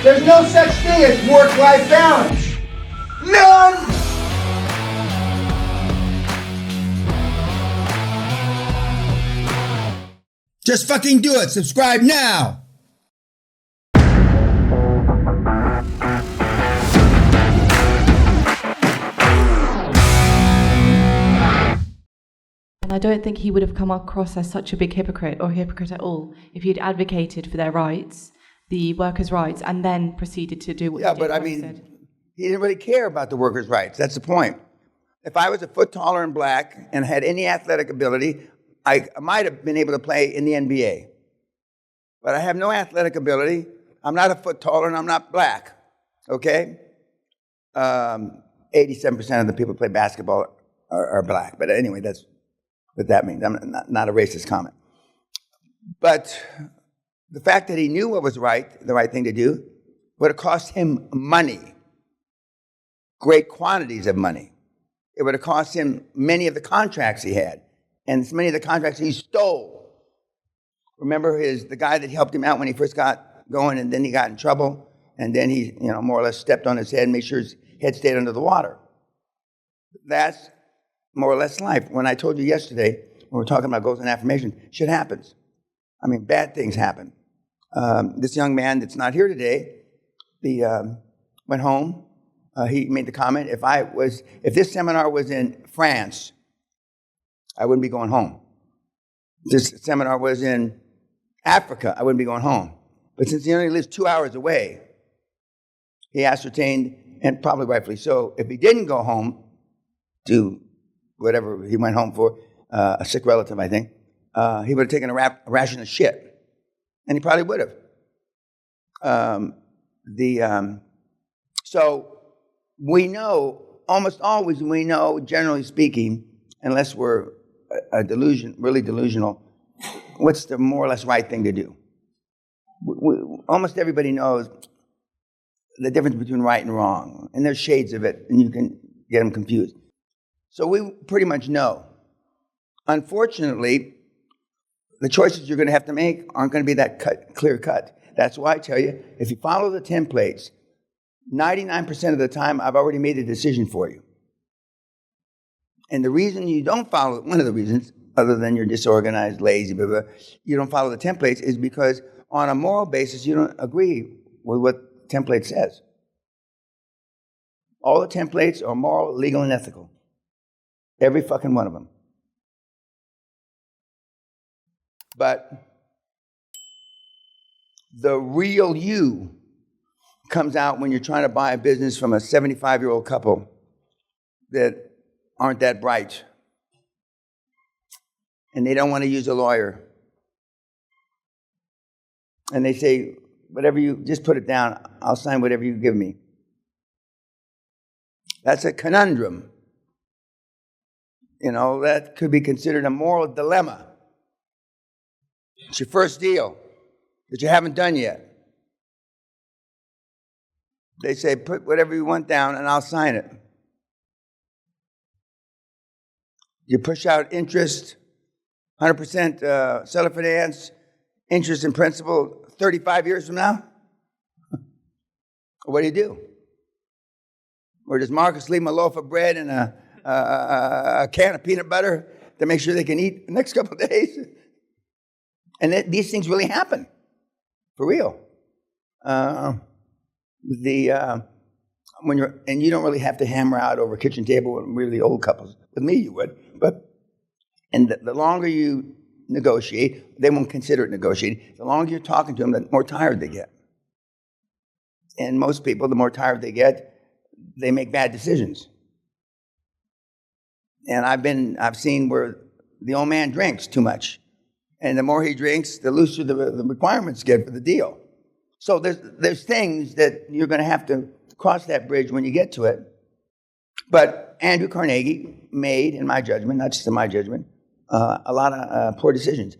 There's no such thing as work-life balance. None! Just fucking do it. Subscribe now. And I don't think he would have come across as such a big hypocrite or hypocrite at all if he'd advocated for their rights, the workers' rights, and then proceeded to do what he did. Yeah, but I mean, he didn't really care about the workers' rights. That's the point. If I was a foot taller and black and had any athletic ability, I might have been able to play in the NBA. But I have no athletic ability. I'm not a foot taller and I'm not black. Okay? 87% of the people who play basketball are black. But anyway, that's what that means. I'm not a racist comment. But the fact that he knew what was the right thing to do, would have cost him money, great quantities of money. It would have cost him many of the contracts he had, and many of the contracts he stole. Remember the guy that helped him out when he first got going, and then he got in trouble, and then he, more or less stepped on his head and made sure his head stayed under the water. That's more or less life. When I told you yesterday, when we were talking about goals and affirmations, shit happens. I mean, bad things happen. This young man that's not here today, he went home. He made the comment, if this seminar was in France, I wouldn't be going home. If this seminar was in Africa, I wouldn't be going home. But since he only lives 2 hours away, he ascertained, and probably rightfully so, if he didn't go home to whatever he went home for, a sick relative, I think, he would have taken a ration of shit. And he probably would have. So we know, almost always we know, generally speaking, unless we're really delusional, what's the more or less right thing to do. Almost everybody knows the difference between right and wrong. And there's shades of it, and you can get them confused. So we pretty much know. Unfortunately, the choices you're going to have to make aren't going to be that clear cut. That's why I tell you, if you follow the templates, 99% of the time, I've already made a decision for you. And the reason you don't follow, one of the reasons, other than you're disorganized, lazy, blah, blah, you don't follow the templates is because on a moral basis, you don't agree with what the template says. All the templates are moral, legal, and ethical. Every fucking one of them. But the real you comes out when you're trying to buy a business from a 75-year-old couple that aren't that bright. And they don't want to use a lawyer. And they say, whatever you, just put it down, I'll sign whatever you give me. That's a conundrum. That could be considered a moral dilemma. It's your first deal that you haven't done yet. They say, put whatever you want down and I'll sign it. You push out interest, 100% seller finance, interest in principal 35 years from now? What do? Or does Marcus leave them a loaf of bread and a can of peanut butter to make sure they can eat the next couple of days? And these things really happen, for real. And you don't really have to hammer out over a kitchen table with really old couples. With me, you would. And the longer you negotiate, they won't consider it negotiating. The longer you're talking to them, the more tired they get. And most people, the more tired they get, they make bad decisions. And I've seen where the old man drinks too much. And the more he drinks, the looser the requirements get for the deal. So there's things that you're going to have to cross that bridge when you get to it. But Andrew Carnegie made, in my judgment, not just in my judgment, a lot of poor decisions.